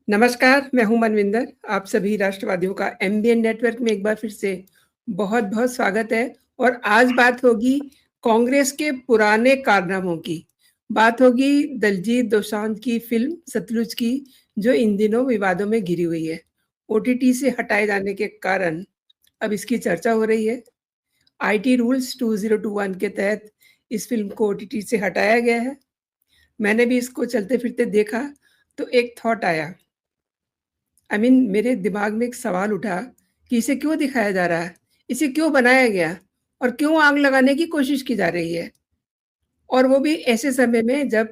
नमस्कार, मैं हूँ मनविंदर। आप सभी राष्ट्रवादियों का एमबीएन नेटवर्क में एक बार फिर से बहुत-बहुत स्वागत है और आज बात होगी कांग्रेस के पुराने कारनामों की। बात होगी दलजीत दोसांझ की फ़िल्म सतलुज की, जो इन दिनों विवादों में घिरी हुई है। ओटीटी से हटाए जाने के कारण अब इसकी चर्चा हो रही है। आईटी रूल्स 2021 के तहत इस फ़िल्म को ओटीटी से हटाया गया है। मैंने भी इसको चलते-फिरते देखा, तो एक थॉट आया। मेरे दिमाग में एक सवाल उठा कि इसे क्यों दिखाया जा रहा है? इसे क्यों बनाया गया? और क्यों आग लगाने की कोशिश की जा रही है? और वो भी ऐसे समय में जब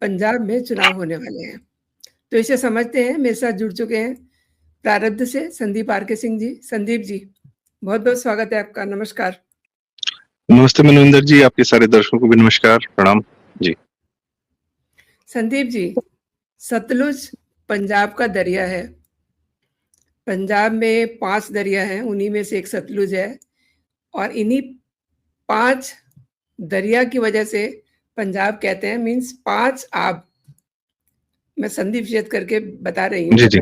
पंजाब में चुनाव होने वाले हैं। तो इसे समझते हैं, मेरे साथ जुड़ चुके हैं प्रारब्ध से संदीप आरके सिंह जी। संदीप जी, बहुत-बहुत स्वागत है आपका, नमस्कार। नमस्ते मनविंदर जी, आपके सारे दर्शकों को भी नमस्कार, प्रणाम जी। संदीप जी, सतलुज पंजाब का दरिया है। पंजाब में 5 दरिया हैं, उन्हीं में से एक सतलुज है और इन्हीं 5 दरिया की वजह से पंजाब कहते हैं, मीन्स 5 आब। मैं संधि विच्छेद करके बता रही हूँ, जी, जी।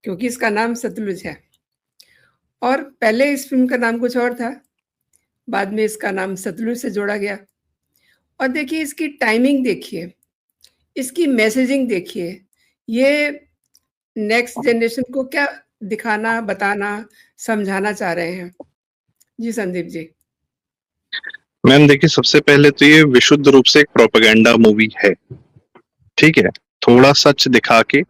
क्योंकि इसका नाम सतलुज है और पहले इस फ़िल्म का नाम कुछ और था, बाद में इसका नाम सतलुज से जोड़ा गया। और देखिए इसकी टाइमिंग देखिए, इसकी मैसेजिंग देखिए, ये नेक्स्ट जनरेशन को क्या दिखाना, बताना, समझाना चाह रहे हैं? जी, संदीप जी। मैम देखिए, सबसे पहले तो ये विशुद्ध रूप से एक प्रोपेगेंडा मूवी है, ठीक है? थोड़ा सच दिखा के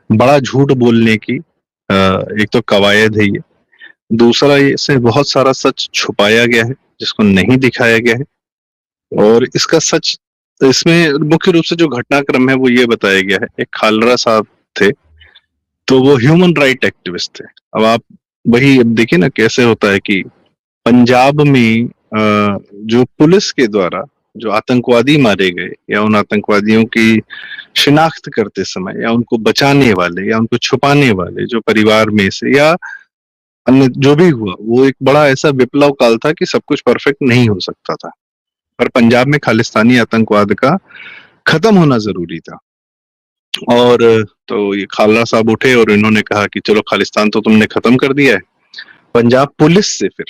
बड़ा झूठ बोलने की एक तो कवायद है ये। दूसरा, इसमें बहुत सारा सच छुपाया गया है, जिसको नहीं दिखाया गया है। और इसका सच, इसमें मुख्य रूप से जो घटनाक्रम है वो ये बताया गया है। एक खालरा साहब थे, तो वो ह्यूमन राइट एक्टिविस्ट थे। अब आप वही अब देखिए ना कैसे होता है कि पंजाब में जो पुलिस के द्वारा जो आतंकवादी मारे गए या उन आतंकवादियों की शिनाख्त करते समय या उनको बचाने वाले या उनको छुपाने वाले जो परिवार में से या अन्य जो भी हुआ, वो एक बड़ा ऐसा विप्लव काल था कि सब कुछ परफेक्ट नहीं हो सकता था। पर पंजाब में खालिस्तानी आतंकवाद का खत्म होना जरूरी था। और तो ये खालरा साहब उठे और इन्होंने कहा कि चलो खालिस्तान तो तुमने खत्म कर दिया है, पंजाब पुलिस से फिर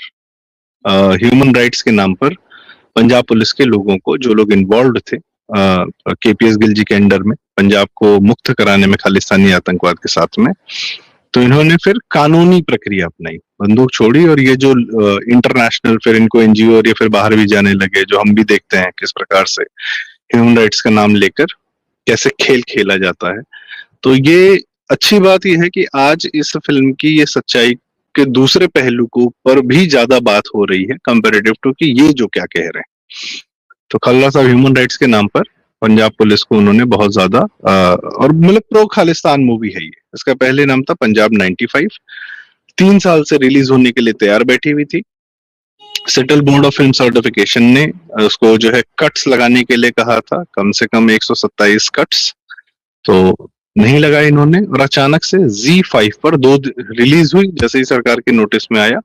ह्यूमन राइट्स के नाम पर पंजाब पुलिस के लोगों को, जो लोग इन्वॉल्व थे केपीएस गिल जी के अंडर में, पंजाब को मुक्त कराने में खालिस्तानी आतंकवाद के साथ में, तो इन्होंने फिर कानूनी प्रक्रिया अपनाई, बंदूक छोड़ी और ये जो इंटरनेशनल फिर इनको एनजीओ और ये फिर बाहर भी जाने लगे, जो हम भी देखते हैं किस प्रकार से ह्यूमन राइट्स का नाम लेकर कैसे खेल खेला जाता है। तो ये अच्छी बात यह है कि आज इस फिल्म की ये सच्चाई के दूसरे पहलू को पर भी ज्यादा बात हो रही है कंपैरेटिव टू कि ये जो क्या कह रहे हैं। तो खल्ला साहब ह्यूमन राइट्स के नाम पर पंजाब पुलिस को उन्होंने बहुत ज्यादा और मतलब प्रो खालिस्तान मूवी है ये। इसका पहले नाम था पंजाब 95। 3 साल से रिलीज होने के लिए तैयार बैठी हुई थी। Central board of film certification ने उसको जो है कट्स लगाने के लिए कहा था, कम से कम 127 कट्स, तो नहीं लगाए इन्होंने। और अचानक से Z5 पर 2 रिलीज हुई, जैसे ही सरकार के नोटिस में आया,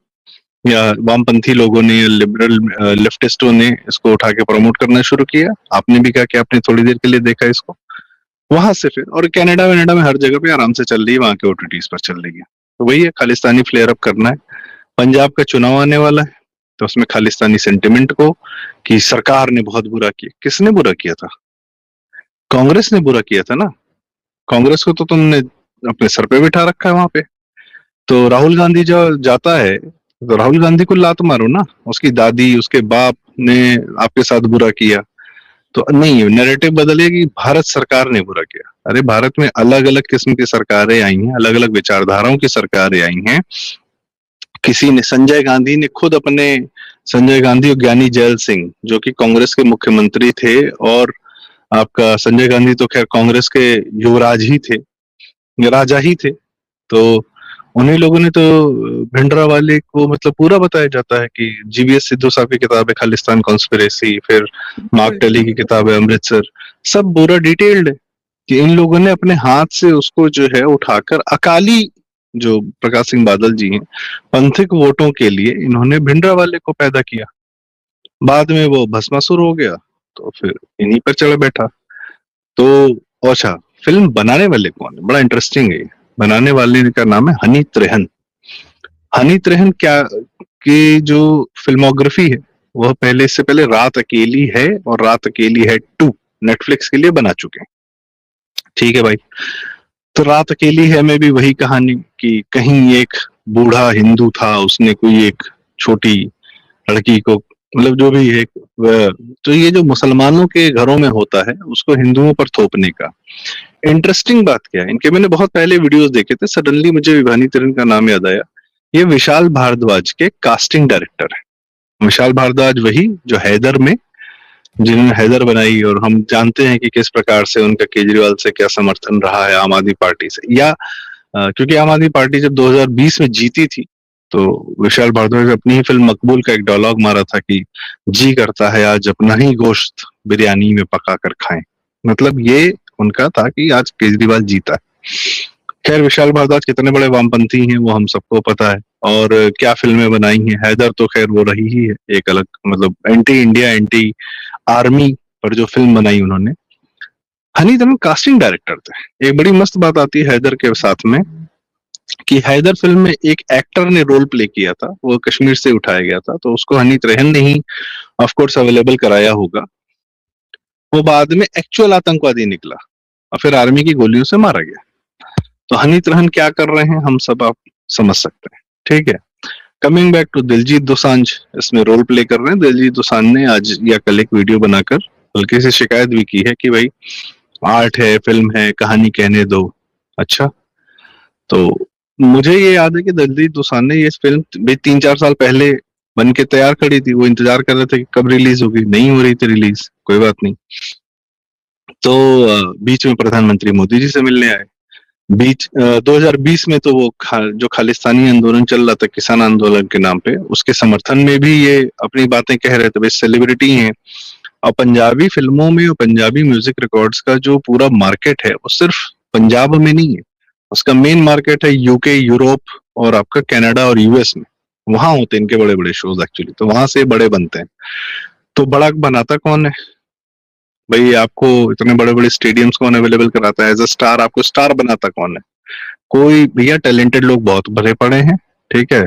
या वामपंथी लोगों ने, लिबरल लेफ्टिस्टों ने इसको उठा के प्रमोट करना शुरू किया। आपने भी कहा कि आपने थोड़ी देर के लिए देखा इसको, वहां से फिर और कनाडा वनाडा में हर जगह पे आराम से चल रही है, वहां के ओटीटीज पर चल रही है। तो वही है, खालिस्तानी फ्लेयर अप करना है। पंजाब का चुनाव आने वाला है, तो उसमें खालिस्तानी सेंटिमेंट को कि सरकार ने बहुत बुरा किया। किसने बुरा किया था? कांग्रेस ने बुरा किया था ना। कांग्रेस को तो तुमने अपने सर पे बिठा रखा है वहां पे। तो राहुल गांधी जो जाता है, तो राहुल गांधी को लात मारो ना। उसकी दादी, उसके बाप ने आपके साथ बुरा किया, तो नहीं, नैरेटिव बदलिए कि भारत सरकार ने बुरा किया। अरे भारत में अलग अलग किस्म की सरकारें आई हैं, अलग अलग विचारधाराओं की सरकारें आई हैं। किसी ने, संजय गांधी ने खुद अपने, संजय गांधी और ज्ञानी जैल सिंह जो कि कांग्रेस के मुख्यमंत्री थे, और आपका संजय गांधी तो खैर कांग्रेस के युवराज ही थे, राजा ही थे, तो उन्हीं लोगों ने तो भिंडरावाले को मतलब पूरा बताया जाता है कि जीवीएस सिद्धू साहब की किताब है खालिस्तान कॉन्स्पिरेसी, फिर मार्क टेली की किताब है अमृतसर, सब पूरा डिटेल्ड है कि इन लोगों ने अपने हाथ से उसको जो है उठाकर अकाली, जो प्रकाश सिंह बादल जी हैं, पंथिक वोटों के लिए इन्होंने भिंडरावाले को पैदा किया। बाद में वो भस्मासुर हो गया, तो फिर इन्हीं पर चढ़ बैठा। तो अच्छा, फिल्म बनाने वाले कौन है, बड़ा इंटरेस्टिंग है। बनाने वाले का नाम है हनी त्रेहन। हनी त्रेहन क्या की जो फिल्मोग्राफी है वह पहले, इससे पहले रात अकेली है और रात अकेली है 2 नेटफ्लिक्स के लिए बना चुके हैं। ठीक है भाई, तो रात अकेली है में भी वही कहानी कि कहीं एक बूढ़ा हिंदू था, उसने कोई एक छोटी लड़की को, मतलब जो भी है, तो ये जो मुसलमानों के घरों में होता है उसको हिंदुओं पर थोपने का। इंटरेस्टिंग बात क्या है, इनके मैंने बहुत पहले वीडियोस देखे थे, सडनली मुझे विभानी तिरन का नाम याद आया। ये विशाल भारद्वाज के कास्टिंग डायरेक्टर है। विशाल भारद्वाज वही जो हैदर में, जिन्होंने हैदर बनाई, और हम जानते हैं कि किस प्रकार से उनका केजरीवाल से क्या समर्थन रहा है, आम आदमी पार्टी से, या क्योंकि आम आदमी पार्टी जब 2020 में जीती थी तो विशाल भारद्वाज ने अपनी ही फिल्म मकबूल का एक डायलॉग मारा था कि जी करता है आज अपना ही गोश्त बिरयानी में पका कर खाएं। मतलब ये उनका था कि आज केजरीवाल जीता है। खैर, विशाल भारद्वाज कितने बड़े वामपंथी हैं वो हम सबको पता है, और क्या फिल्में बनाई हैं। हैदर तो खैर वो रही ही है एक अलग, मतलब एंटी इंडिया, एंटी आर्मी पर जो फिल्म बनाई उन्होंने। हनी त्रेहन कास्टिंग डायरेक्टर थे। एक बड़ी मस्त बात आती है हैदर के साथ में कि हैदर फिल्म में एक एक्टर ने रोल प्ले किया था, वो कश्मीर से उठाया गया था, तो उसको हनी त्रेहन ने ही ऑफ कोर्स अवेलेबल कराया होगा। वो बाद में एक्चुअल आतंकवादी निकला और फिर आर्मी की गोलियों से मारा गया। तो हनी त्रेहन क्या कर रहे हैं हम सब आप समझ सकते हैं। ठीक है, coming back to Diljit Dosanjh, इसमें रोल प्ले कर रहे हैं। दिलजीत दोसांझ ने आज या कल एक वीडियो बनाकर हल्की सी शिकायत भी की है कि भाई आर्ट है, फिल्म है, कहानी कहने दो। अच्छा, तो मुझे ये याद है कि दिलजीत दोसांझ ने ये फिल्म भी 3-4 साल पहले बन के तैयार खड़ी थी। वो इंतजार कर रहे थे कि कब रिलीज होगी, नहीं हो रही थी रिलीज, कोई बात नहीं। तो बीच में प्रधानमंत्री मोदी जी से मिलने आए। 2020 में तो वो जो खालिस्तानी आंदोलन चल रहा था किसान आंदोलन के नाम पे, उसके समर्थन में भी ये अपनी बातें कह रहे थे। भाई सेलिब्रिटी हैं, और पंजाबी फिल्मों में और पंजाबी म्यूजिक रिकॉर्ड्स का जो पूरा मार्केट है वो सिर्फ पंजाब में नहीं है, उसका मेन मार्केट है यूके, यूरोप और आपका कनाडा और यूएस में। वहां होते हैं इनके बड़े बड़े शोज एक्चुअली, तो वहां से बड़े बनते हैं। तो बड़ा बनाता कौन है भाई? आपको इतने बड़े बड़े स्टेडियम्स कौन अवेलेबल कराता है? एज अ स्टार आपको स्टार बनाता कौन है? कोई भैया, टैलेंटेड लोग बहुत भरे पड़े हैं। ठीक है,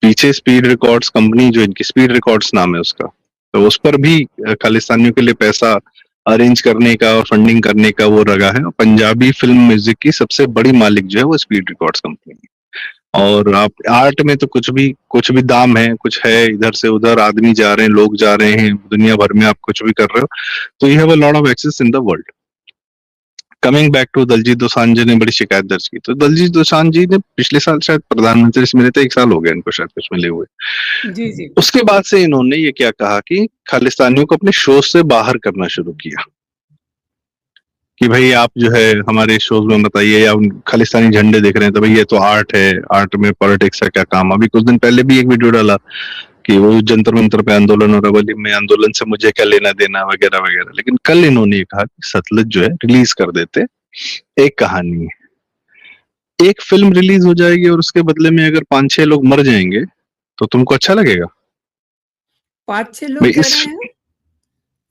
पीछे स्पीड रिकॉर्ड्स कंपनी, जो इनकी स्पीड रिकॉर्ड्स नाम है उसका, तो उस पर भी खालिस्तानियों के लिए पैसा अरेंज करने का और फंडिंग करने का वो लगा है। और पंजाबी फिल्म म्यूजिक की सबसे बड़ी मालिक जो है वो स्पीड रिकॉर्ड्स कंपनी है। और आप आर्ट में तो कुछ भी दाम है, कुछ है, इधर से उधर आदमी जा रहे हैं, लोग जा रहे हैं, दुनिया भर में आप कुछ भी कर रहे हो, तो you have a lot of access in the world. Coming back to Daljit Dosanjh ने बड़ी शिकायत दर्ज की। तो दलजीत दोसांझ जी ने पिछले साल शायद प्रधानमंत्री से मिले थे, 1 साल हो गया इनको शायद कुछ मिले हुए। जी जी। उसके बाद से इन्होंने ये क्या कहा कि खालिस्तानियों को अपने शो से बाहर करना शुरू किया कि भाई आप जो है हमारे शोज में बताइए, या खालिस्तानी झंडे देख रहे हैं तो भाई ये तो आर्ट है, आर्ट में पॉलिटिक्स का क्या काम। अभी कुछ दिन पहले भी एक वीडियो डाला कि वो जंतर मंतर पे आंदोलन और रवली में आंदोलन से मुझे क्या लेना देना वगैरह वगैरह। लेकिन कल इन्होंने कहा कि सतलज जो है रिलीज कर देते, एक कहानी है, एक फिल्म रिलीज हो जाएगी और उसके बदले में अगर 5-6 लोग मर जाएंगे तो तुमको अच्छा लगेगा? 5-6 लोग कह रहे हैं?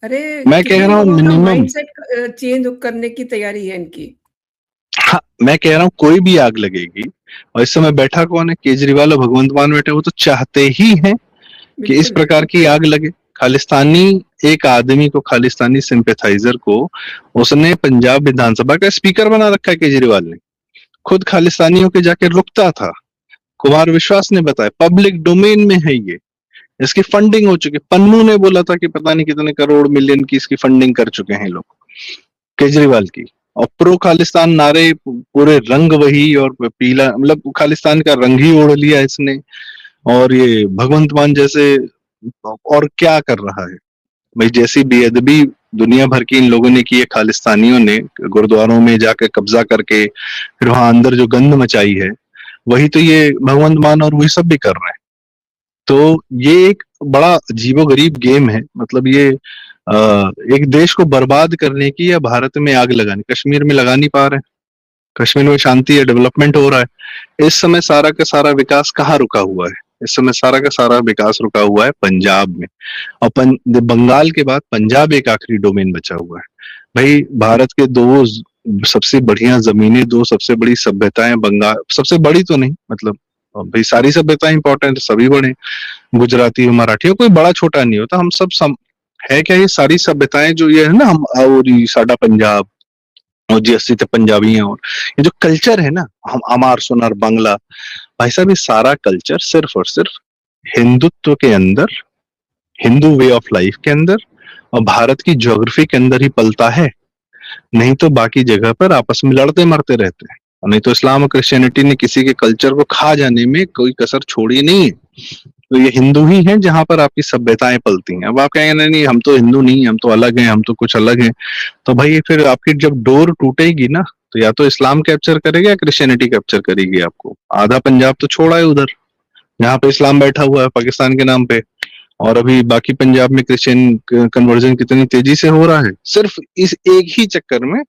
अरे मैं कह रहा हूँ मिनिमम माइंडसेट चेंज करने की तैयारी है इनकी। हाँ, मैं कह रहा हूँ कोई भी आग लगेगी, और इस समय बैठा कौन है? केजरीवाल और भगवंत मान बैठे, वो तो चाहते ही हैं कि इस प्रकार की आग लगे। खालिस्तानी एक आदमी को, खालिस्तानी सिंपैथाइजर को उसने पंजाब विधानसभा का स्पीकर बना रखा है केजरीवाल ने। खुद खालिस्तानियों के जाके रुकता था। कुमार विश्वास ने बताया, पब्लिक डोमेन में है ये, इसकी फंडिंग हो चुकी। पन्नू ने बोला था कि पता नहीं कितने करोड़ मिलियन की इसकी फंडिंग कर चुके हैं लोग केजरीवाल की। और प्रो खालिस्तान नारे, पूरे रंग वही, और पीला, मतलब खालिस्तान का रंग ही ओढ़ लिया इसने। और ये भगवंत मान जैसे, और क्या कर रहा है भाई? जैसी बेअदबी दुनिया भर की इन लोगों ने की है, खालिस्तानियों ने गुरुद्वारों में जाकर कब्जा करके फिर वहां अंदर जो गंद मचाई है, वही तो ये भगवंत मान और वही सब भी कर रहे हैं। तो ये एक बड़ा अजीबोगरीब गेम है। मतलब ये एक देश को बर्बाद करने की, या भारत में आग लगानी। कश्मीर में लगा नहीं पा रहे, कश्मीर में शांति है, डेवलपमेंट हो रहा है। इस समय सारा का सारा विकास कहाँ रुका हुआ है? इस समय सारा का सारा विकास रुका हुआ है पंजाब में, और बंगाल के बाद पंजाब एक आखिरी डोमेन बचा हुआ है। भाई भारत के दो सबसे बढ़िया जमीनें दो, सबसे बड़ी सभ्यताएं बंगाल, सबसे बड़ी तो नहीं, मतलब भाई सारी सभ्यताएं इंपॉर्टेंट, सभी बड़े, गुजराती मराठी, कोई बड़ा छोटा नहीं होता, हम सब है क्या, ये सारी सभ्यताएं जो ये है ना, हम और ये साडा पंजाब और जी 80 ते पंजाबी हैं, और ये जो कल्चर है ना, हम अमार सुनार बांग्ला, भाई साहब ये सारा कल्चर सिर्फ और सिर्फ हिंदुत्व के अंदर, हिंदू वे ऑफ लाइफ के अंदर और भारत की ज्योग्राफी के अंदर ही पलता है। नहीं तो बाकी जगह पर आपस में लड़ते मरते रहते हैं, और नहीं तो इस्लाम और क्रिश्चियनिटी ने किसी के कल्चर को खा जाने में कोई कसर छोड़ी नहीं है। तो ये हिंदू ही है जहां पर आपकी सभ्यताएं पलती हैं। अब आप कहेंगे नहीं नहीं हम तो हिंदू नहीं, हम तो अलग हैं, हम तो कुछ अलग हैं, तो भाई फिर आपकी जब डोर टूटेगी ना, तो या तो इस्लाम कैप्चर करेगा या क्रिश्चियनिटी कैप्चर करेगी आपको। आधा पंजाब तो छोड़ा है उधर, यहाँ पे इस्लाम बैठा हुआ है पाकिस्तान के नाम पे, और अभी बाकी पंजाब में क्रिश्चियन कन्वर्जन कितनी तेजी से हो रहा है, सिर्फ इस एक ही चक्कर में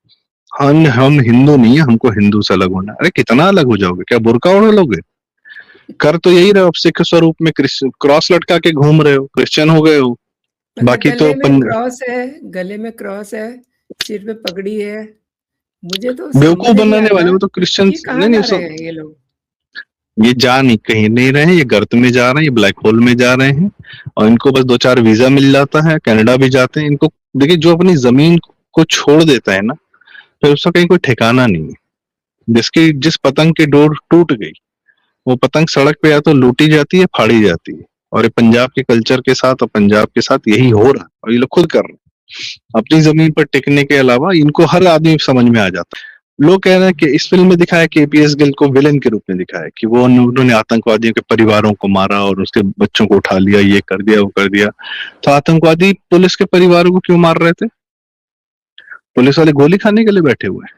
हम हिंदू नहीं है, हमको हिंदू से अलग होना है। अरे कितना अलग हो जाओगे, क्या बुर्का ओढ़ लोगे? कर तो यही रहे हो, सिख स्वरूप में क्रॉस लटका के घूम रहे हो, क्रिश्चियन हो गए हो। मतलब बाकी गले तो में क्रॉस है, गले में क्रॉस है, सिर पे पगड़ी है, मुझे तो समझ बेवकूफ नहीं बनाने वाले आता वो तो क्रिश्चियन ये नहीं कहाँ नहीं जा रहे हैं ये लोग। ये जा नहीं कहीं नहीं रहे हैं, ये गर्त में जा रहे हैं, ये ब्लैक होल में जा रहे हैं, और इनको बस 2-4 वीजा मिल जाता है, कनाडा भी जाते हैं। इनको देखिए, जो अपनी जमीन को छोड़ देता है ना, फिर उसका कहीं कोई ठिकाना नहीं है। जिस पतंग की डोर टूट गई, वो पतंग सड़क पे या तो लूटी जाती है, फाड़ी जाती है। और ये पंजाब के कल्चर के साथ और पंजाब के साथ यही हो रहा है, और ये लोग खुद कर रहे हैं। अपनी जमीन पर टिकने के अलावा इनको हर आदमी समझ में आ जाता है। लोग कह रहे हैं कि इस फिल्म में दिखाया कि एपीएस गिल को विलेन के रूप में दिखाया, कि वो उन्होंने आतंकवादियों के परिवारों को मारा और उसके बच्चों को उठा लिया, ये कर दिया वो कर दिया। तो आतंकवादी पुलिस के परिवारों को क्यों मार रहे थे? पुलिस वाले गोली खाने के लिए बैठे हुए हैं।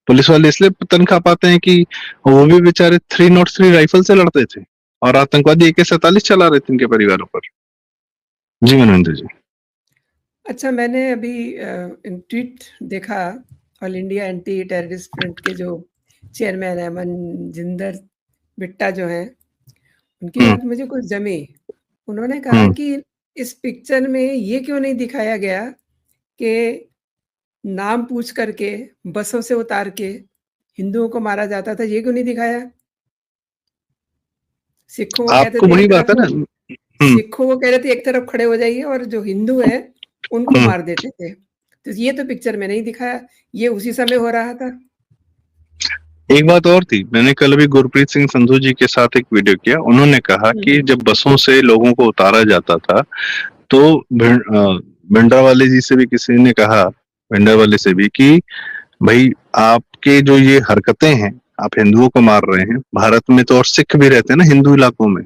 पुलिस वाले इसलिए तनख्वाह पाते हैं कि वो भी बेचारे 303 राइफल से लड़ते थे, और आतंकवादी AK-47 चला रहे थे इनके परिवारों पर। जी मनविंदर जी। अच्छा, मैंने अभी ट्वीट देखा, all India anti terrorist front के जो चेयरमैन है मनजिंदर बिट्टा जो हैं, उनकी बात मुझे कुछ जमी। उन्होंने कहा कि इस पिक्चर में ये क्यों नहीं दिखाया गया कि नाम पूछ करके बसों से उतार के हिंदुओं को मारा जाता था, ये क्यों नहीं दिखाया? सिखों को कहते आपको थे वही एक बात है तरफ, ना, सिखों को कह रहे थे एक तरफ खड़े हो जाइए, और जो हिंदू हैं उनको मार देते थे। तो ये तो पिक्चर में नहीं दिखाया, ये उसी समय हो रहा था। एक बात और थी, मैंने कल अभी गुरप्रीत सिंह संधू जी के साथ एक वीडियो किया। उन्होंने कहा कि जब बसों से लोगों को उतारा जाता था, तो भिंडरावाले जी से भी किसी ने कहा, भिंडरावाले से भी, कि भाई आपके जो ये हरकतें हैं, आप हिंदुओं को मार रहे हैं, भारत में तो और सिख भी रहते हैं ना हिंदू इलाकों में,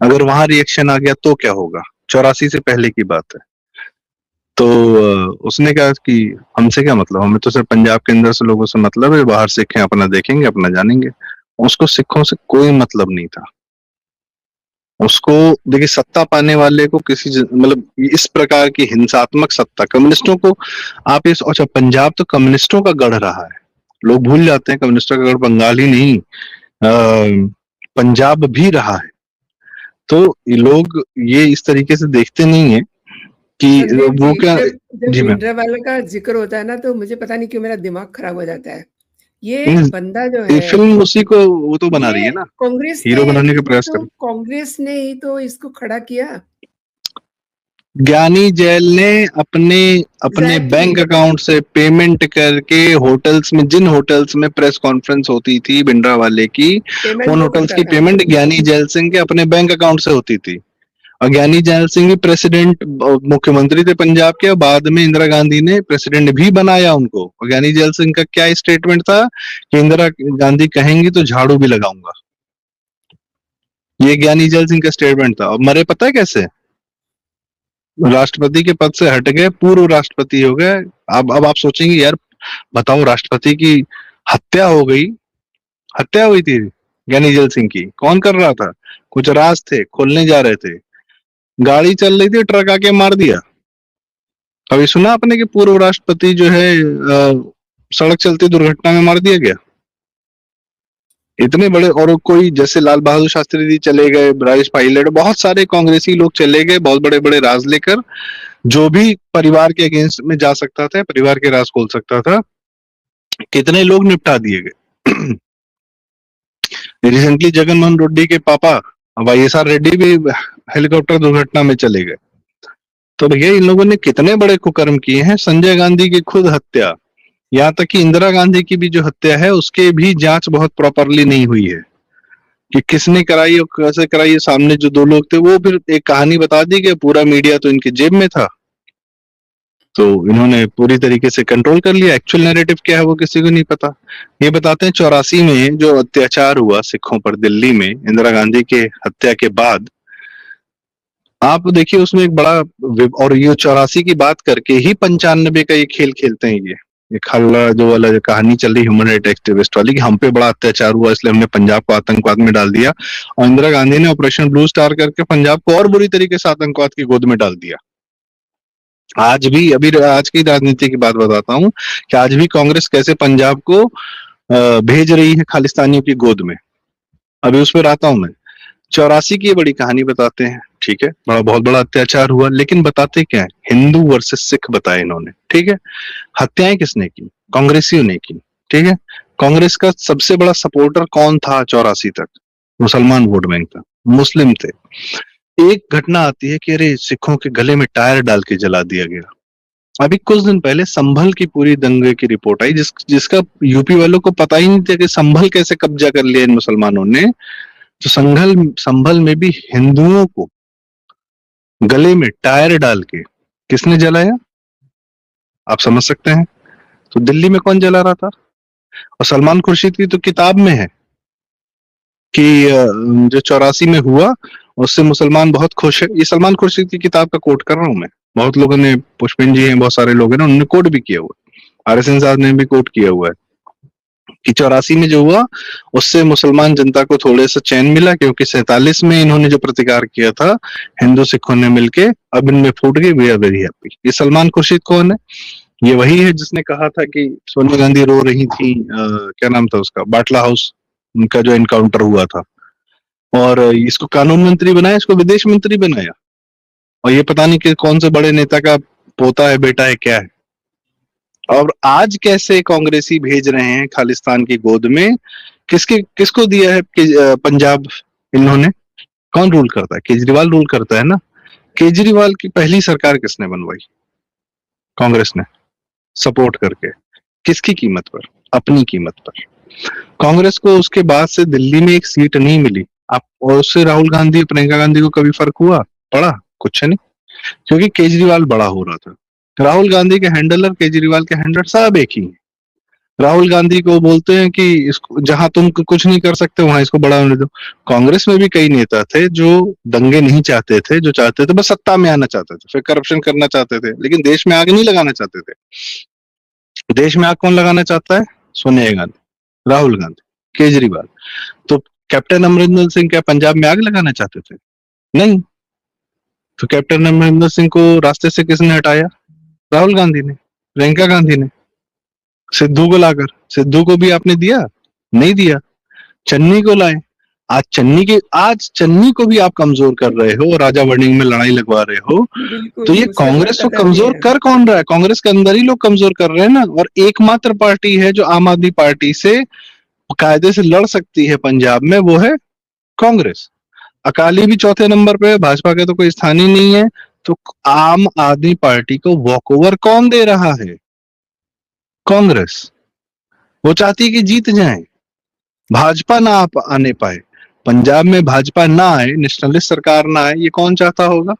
अगर वहां रिएक्शन आ गया तो क्या होगा? 84 से पहले की बात है। तो उसने कहा कि हमसे क्या मतलब, हमें तो सिर्फ पंजाब के अंदर से लोगों से मतलब है, बाहर सिख हैं अपना देखेंगे अपना जानेंगे। उसको सिखों से कोई मतलब नहीं था। उसको देखिए, सत्ता पाने वाले को मतलब इस प्रकार की हिंसात्मक सत्ता, कम्युनिस्टों को आप इस, अच्छा पंजाब तो कम्युनिस्टों का गढ़ रहा है, लोग भूल जाते हैं कम्युनिस्टों का गढ़ बंगाल ही नहीं पंजाब भी रहा है। तो ये लोग ये इस तरीके से देखते नहीं है कि वो क्या। जब जी मैम, भिंडरावाले का जिक्र होता है ना, तो मुझे पता नहीं क्यों मेरा दिमाग खराब हो जाता है। ये बंदा जो ये है, फिल्म उसी को वो तो बना रही है ना, कांग्रेस हीरो बनाने का ने प्रयास तो कर। कांग्रेस ने ही तो इसको खड़ा किया। ज्ञानी जैल ने अपने अपने बैंक अकाउंट से पेमेंट करके होटल्स में, जिन होटल्स में प्रेस कॉन्फ्रेंस होती थी भिंडरावाले की, उन होटल्स की पेमेंट ज्ञानी जैल सिंह के अपने बैंक अकाउंट से होती थी। और ज्ञानी जैल सिंह भी प्रेसिडेंट, मुख्यमंत्री थे पंजाब के, बाद में इंदिरा गांधी ने प्रेसिडेंट भी बनाया उनको। और ज्ञानी जैल सिंह का क्या स्टेटमेंट था कि इंदिरा गांधी कहेंगी तो झाड़ू भी लगाऊंगा। ये ज्ञानी जैल सिंह का स्टेटमेंट था। और मरे पता है कैसे? राष्ट्रपति के पद से हट गए, पूर्व राष्ट्रपति हो गए। अब आप सोचेंगे यार, बताओ, राष्ट्रपति की हत्या हो गई, हत्या हुई थी ज्ञानी जैल सिंह की, कौन कर रहा था? कुछ राज थे, खोलने जा रहे थे, गाड़ी चल रही थी, ट्रक आके मार दिया। अभी सुना आपने कि पूर्व राष्ट्रपति जो है सड़क चलती दुर्घटना में मार दिया गया? इतने बड़े, और कोई जैसे लाल बहादुर शास्त्री जी चले गए, राजेश पायलट, बहुत सारे कांग्रेसी लोग चले गए, बहुत बड़े बड़े राज लेकर, जो भी परिवार के अगेंस्ट में जा सकता था, परिवार के राज खोल सकता था, कितने लोग निपटा दिए गए। रिसेंटली जगनमोहन रेड्डी के पापा YSR रेड्डी भी हेलीकॉप्टर दुर्घटना में चले गए। तो भैया इन लोगों ने कितने बड़े कुकर्म किए हैं। संजय गांधी की खुद हत्या, यहाँ तक कि इंदिरा गांधी की भी जो हत्या है उसके भी जांच बहुत प्रॉपरली नहीं हुई है कि किसने कराई और कैसे कराई। सामने जो दो लोग थे वो फिर एक कहानी बता दी कि पूरा मीडिया तो इनकी जेब में था, तो इन्होंने पूरी तरीके से कंट्रोल कर लिया। एक्चुअल नैरेटिव क्या है वो किसी को नहीं पता। ये बताते हैं 84 में जो अत्याचार हुआ सिखों पर दिल्ली में इंदिरा गांधी के हत्या के बाद, आप देखिए उसमें एक बड़ा और ये 84 की बात करके ही 95 का ये खेल खेलते हैं। ये खल्ला जो वाला जो कहानी चल रही ह्यूमन राइट एक्टिविस्ट वाली कि हम पे बड़ा अत्याचार हुआ इसलिए हमने पंजाब को आतंकवाद में डाल दिया, और इंदिरा गांधी ने ऑपरेशन ब्लू स्टार करके पंजाब को और बुरी तरीके से आतंकवाद की गोद में डाल दिया। आज भी, अभी आज की राजनीति की बात बताता हूँ कि आज भी कांग्रेस कैसे पंजाब को भेज रही है खालिस्तानियों की गोद में। अभी उस पर आता हूं मैं। 84 की ये बड़ी कहानी बताते हैं, ठीक है, बहुत बड़ा अत्याचार हुआ, लेकिन बताते क्या है, हिंदू वर्सेस सिख बताया इन्होंने, ठीक है। हत्याएं किसने की? कांग्रेसियों ने की, ठीक है। कांग्रेस का सबसे बड़ा सपोर्टर कौन था 84 तक? मुसलमान वोट बैंक था, मुस्लिम थे। एक घटना आती है कि अरे सिखों के गले में टायर डाल के जला दिया गया। अभी कुछ दिन पहले संभल की पूरी दंगे की रिपोर्ट आई, जिसका यूपी वालों को पता ही नहीं था कि संभल कैसे कब्जा कर लिया इन मुसलमानों ने। तो संभल में भी हिंदुओं को गले में टायर डाल के किसने जलाया, आप समझ सकते हैं। तो दिल्ली में कौन जला रहा था? और सलमान खुर्शीद की तो किताब में है कि जो 84 में हुआ उससे मुसलमान बहुत खुश है। ये सलमान खुर्शीद की किताब का कोट कर रहा हूं मैं। बहुत लोगों ने, पुष्पिन जी हैं, बहुत सारे लोग हैं ना, उन्होंने कोट भी किया हुआ है, RSN साहब ने भी कोट किया हुआ है कि 84 में जो हुआ उससे मुसलमान जनता को थोड़े सा चैन मिला, क्योंकि 47 में इन्होंने जो प्रतिकार किया था हिंदू सिखों ने मिलके, अब इनमें फूट गई, वी आर वेरी हैप्पी। ये सलमान खुर्शीद कौन है? ये वही है जिसने कहा था कि सोनिया गांधी रो रही थी, क्या नाम था उसका, बाटला हाउस, उनका जो एनकाउंटर हुआ था, और इसको कानून मंत्री बनाया, इसको विदेश मंत्री बनाया, और ये पता नहीं कि कौन से बड़े नेता का पोता है, बेटा है, क्या है। और आज कैसे कांग्रेसी भेज रहे हैं खालिस्तान की गोद में? किसको दिया है कि पंजाब इन्होंने? कौन रूल करता है? केजरीवाल रूल करता है ना। केजरीवाल की पहली सरकार किसने बनवाई? कांग्रेस ने, सपोर्ट करके। किसकी कीमत पर? अपनी कीमत पर। कांग्रेस को उसके बाद से दिल्ली में एक सीट नहीं मिली। आप, और उससे राहुल गांधी, प्रियंका गांधी को कभी फर्क हुआ? पड़ा? कुछ नहीं, क्योंकि केजरीवाल बड़ा हो रहा था। राहुल गांधी के हैंडलर, केजरीवाल के हैंडलर सब एक ही हैं। राहुल गांधी को बोलते हैं कि इसको, जहां तुम कुछ नहीं कर सकते वहां इसको बड़ा होने दो। कांग्रेस में भी कई नेता थे जो दंगे नहीं चाहते थे, जो चाहते थे बस सत्ता में आना चाहते थे, फिर करप्शन करना चाहते थे, लेकिन देश में आग नहीं लगाना चाहते थे। देश में आग कौन लगाना चाहता है? सोनिया गांधी, राहुल गांधी, केजरीवाल। तो कैप्टन अमरिंदर सिंह क्या पंजाब में आग लगाना चाहते थे? नहीं। तो कैप्टन अमरिंदर सिंह को रास्ते से किसने हटाया? राहुल गांधी ने, प्रियंका गांधी ने। सिद्धू को लाकर, सिद्धू को भी आपने दिया? नहीं दिया। चन्नी को लाए, आज चन्नी को भी आप कमजोर कर रहे हो, राजा वर्णिंग में लड़ाई लगवा रहे हो। तो ये कांग्रेस को कमजोर कर कौन रहा है? कांग्रेस के अंदर ही लोग कमजोर कर रहे हैं ना। और एकमात्र पार्टी है जो आम आदमी पार्टी से कायदे से लड़ सकती है पंजाब में, वो है कांग्रेस। अकाली भी चौथे नंबर पे है, भाजपा का तो कोई स्थान ही नहीं है। तो आम आदमी पार्टी को वॉकओवर कौन दे रहा है? कांग्रेस। वो चाहती है कि जीत जाए, भाजपा ना आने पाए, पंजाब में भाजपा ना आए, नेशनलिस्ट सरकार ना आए। ये कौन चाहता होगा?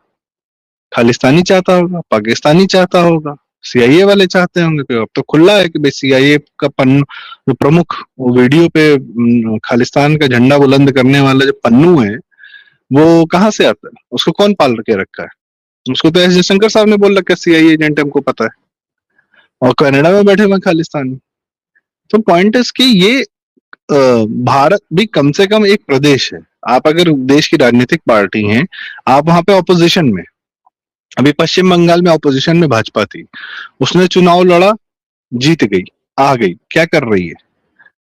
खालिस्तानी चाहता होगा, पाकिस्तानी चाहता होगा, CIA वाले चाहते होंगे। अब तो खुला है कि भाई CIA का पन्नू, जो प्रमुख वीडियो पे खालिस्तान का झंडा बुलंद करने वाला जो पन्नू है, वो कहाँ से आता है? उसको कौन पाल के रखा है? उसको तो S जयशंकर साहब ने बोल रखा है CIA एजेंट, हमको पता है, और कनाडा में बैठे हुए खालिस्तानी। तो पॉइंट इज कि ये भारत भी कम से कम एक प्रदेश है। आप अगर देश की राजनीतिक पार्टी हैं, आप वहां पे ऑपोजिशन में, अभी पश्चिम बंगाल में ऑपोजिशन में भाजपा थी, उसने चुनाव लड़ा, जीत गई, आ गई, क्या कर रही है?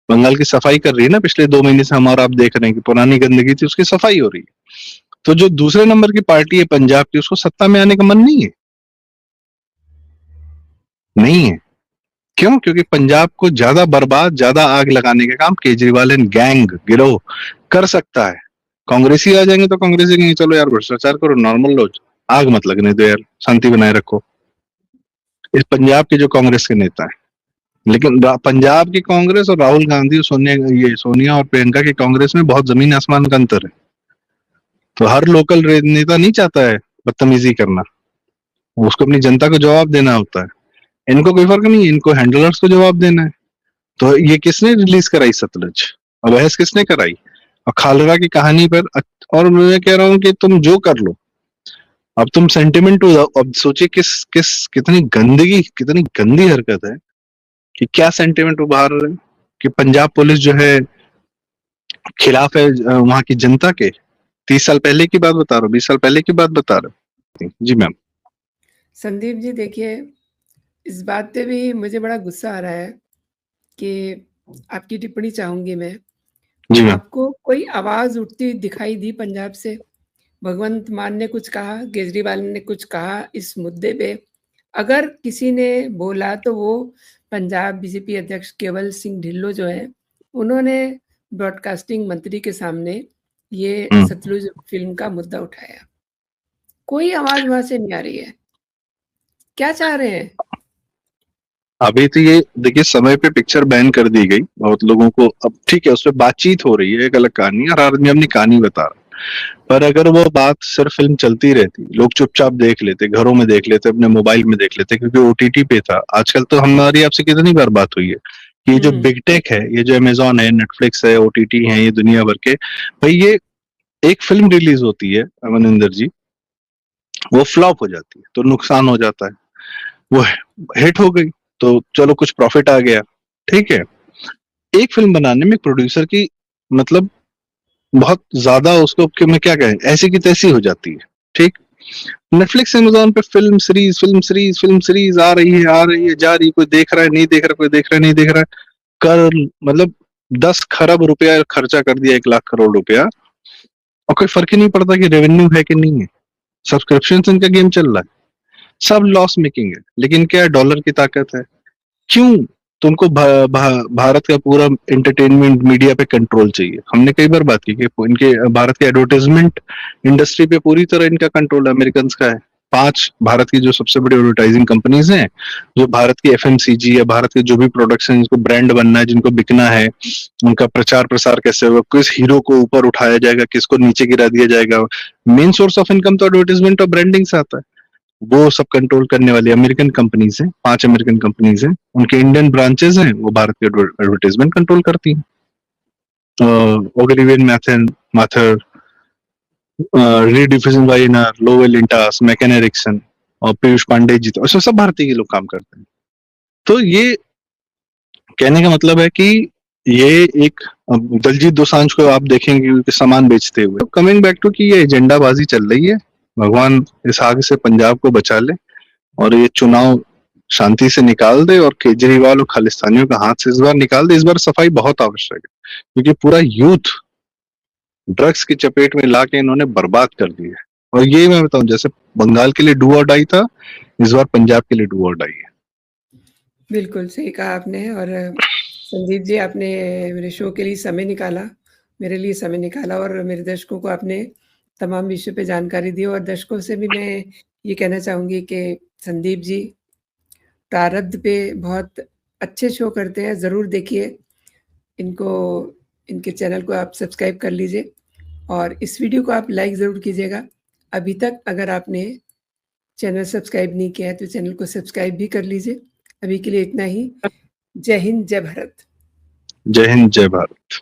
बंगाल की सफाई कर रही है ना। पिछले 2 महीने से हमारा आप देख रहे हैं कि पुरानी गंदगी थी, उसकी सफाई हो रही है। तो जो दूसरे नंबर की पार्टी है पंजाब की, उसको सत्ता में आने का मन नहीं है, नहीं है। क्यों? क्योंकि पंजाब को ज्यादा बर्बाद, ज्यादा आग लगाने का काम केजरीवाल एंड गैंग गिरोह कर सकता है। कांग्रेसी आ जाएंगे तो कांग्रेसी कहेंगे चलो यार भ्रष्टाचार करो, नॉर्मल लो, आग मत लगने दो यार, शांति बनाए रखो। इस पंजाब के जो कांग्रेस के नेता हैं, लेकिन पंजाब की कांग्रेस और राहुल गांधी और सोनिया और प्रियंका की कांग्रेस में बहुत जमीन आसमान का अंतर है। तो हर लोकल नेता नहीं चाहता है बदतमीजी करना, उसको अपनी जनता को जवाब देना होता है। इनको कोई फर्क नहीं है, इनको हैंडलर्स को जवाब देना है। तो ये किसने रिलीज कराई सतलुज, और बहस किसने कराई? और खालरा की कहानी पर और मैं कह रहा हूँ कि तुम जो कर लो, अब तुम सेंटिमेंट, अब सोचिए कितनी गंदगी, कितनी गंदी हरकत है कि क्या सेंटिमेंट उभार रहे हैं कि पंजाब पुलिस जो है खिलाफ है वहां की जनता के। 30 साल पहले की बात बता रहा हूँ, 20 साल पहले की बात बता रहा हूँ। जी मैम। संदीप जी देखिए, इस बात पे भी मुझे बड़ा गुस्सा आ रहा है कि आपकी टिप्पणी चाहूंगी मैं। जी मैम। आपको कोई आवाज उठती दिखाई दी पंजाब से? भगवंत मान ने कुछ कहा, केजरीवाल ने कुछ कहा इस मुद्दे पे? अगर किसी ने बोला तो वो पंजाब बीजेपी अध्यक्ष केवल सिंह ढिल्लों जो है, उन्होंने ब्रॉडकास्टिंग मंत्री के सामने ये सतलुज फिल्म का मुद्दा उठाया। कोई आवाज वहां से नहीं आ रही है। क्या चाह रहे हैं? अभी तो ये देखिए, समय पे पिक्चर बैन कर दी गई, बहुत लोगों को अब ठीक है, उस पर बातचीत हो रही है, एक अलग कहानी है, हर आदमी अपनी कहानी बता रहा है। पर अगर वो बात सिर्फ फिल्म चलती रहती, लोग चुपचाप देख लेते, घरों में देख लेते, अपने मोबाइल में देख लेते, क्योंकि ओटीटी पे था। आजकल तो हमारी आपसे कितनी बार बात हुई है कि ये जो बिग टेक है, ये जो अमेजोन है, नेटफ्लिक्स है, ओटीटी है, ये दुनिया भर के भाई, ये एक फिल्म रिलीज होती है अमनिंदर जी, वो फ्लॉप हो जाती है तो नुकसान हो जाता है, वो हिट हो गई तो चलो कुछ प्रॉफिट आ गया, ठीक है। एक फिल्म बनाने में प्रोड्यूसर की मतलब बहुत ज्यादा उसको कि मैं क्या कहें, ऐसी की तैसी हो जाती है, ठीक। नेटफ्लिक्स अमेजोन पे फिल्म सीरीज आ रही है जा रही है, कोई देख रहा है नहीं देख रहा, कोई देख रहा है नहीं देख रहा है, कर मतलब 10 खरब रुपया खर्चा कर दिया, 1 लाख करोड़ रुपया, और कोई फर्क ही नहीं पड़ता कि रेवेन्यू है कि नहीं है। सब्सक्रिप्शन इनका गेम चल रहा है, सब लॉस मेकिंग है, लेकिन क्या डॉलर की ताकत है। क्यों? तुमको भारत का पूरा एंटरटेनमेंट मीडिया पे कंट्रोल चाहिए। हमने कई बार बात की कि इनके भारत के एडवर्टाइजमेंट इंडस्ट्री पे पूरी तरह इनका कंट्रोल अमेरिकन का है। 5 भारत की जो सबसे बड़ी एडवर्टाइजिंग कंपनीज हैं, जो भारत की एफएमसीजी या भारत के जो भी प्रोडक्ट्स हैं, जिनको ब्रांड बनना है, जिनको बिकना है, उनका प्रचार प्रसार कैसे होगा, किस हीरो को ऊपर उठाया जाएगा, किसको नीचे गिरा दिया जाएगा, मेन सोर्स ऑफ इनकम तो एडवर्टाइजमेंट और ब्रांडिंग से आता है। वो सब कंट्रोल करने वाली अमेरिकन कंपनीज हैं, 5 अमेरिकन कंपनीज हैं, उनके इंडियन ब्रांचेस हैं, वो भारत के एडवर्टाइजमेंट कंट्रोल करती हैं। ओगलिवियन मैथर, रीडिफ्यूजन वाइनर, लोवेल इंटास, मैकेन एरिक्सन और पीयूष पांडे जी, तो सब भारतीय के लोग काम करते हैं। तो ये कहने का मतलब है कि ये एक दलजीत दोसांझ को आप देखेंगे सामान बेचते हुए। कमिंग बैक टू कि ये एजेंडाबाजी चल रही है, भगवान इस आग से पंजाब को बचा ले और ये चुनाव शांति से निकाल दे, और केजरीवाल और खालिस्तानियों का हाथ से इस बार निकाल दे। इस बार सफाई बहुत आवश्यक है, क्योंकि पूरा यूथ ड्रग्स की चपेट में लाके इन्होंने बर्बाद कर दिया है। और ये मैं बताऊं, जैसे बंगाल के लिए डू और डाई था, इस बार पंजाब के लिए डू और डाई है। बिल्कुल सही कहा आपने। और संदीप जी, आपने मेरे शो के लिए समय निकाला, मेरे लिए समय निकाला, और मेरे दर्शकों को आपने तमाम विषयों पे जानकारी दी। और दर्शकों से भी मैं ये कहना चाहूँगी कि संदीप जी प्रारब्ध पे बहुत अच्छे शो करते हैं, ज़रूर देखिए इनको, इनके चैनल को आप सब्सक्राइब कर लीजिए और इस वीडियो को आप लाइक ज़रूर कीजिएगा। अभी तक अगर आपने चैनल सब्सक्राइब नहीं किया है तो चैनल को सब्सक्राइब भी कर लीजिए। अभी के लिए इतना ही। जय हिंद, जय भारत। जय हिंद, जय भारत।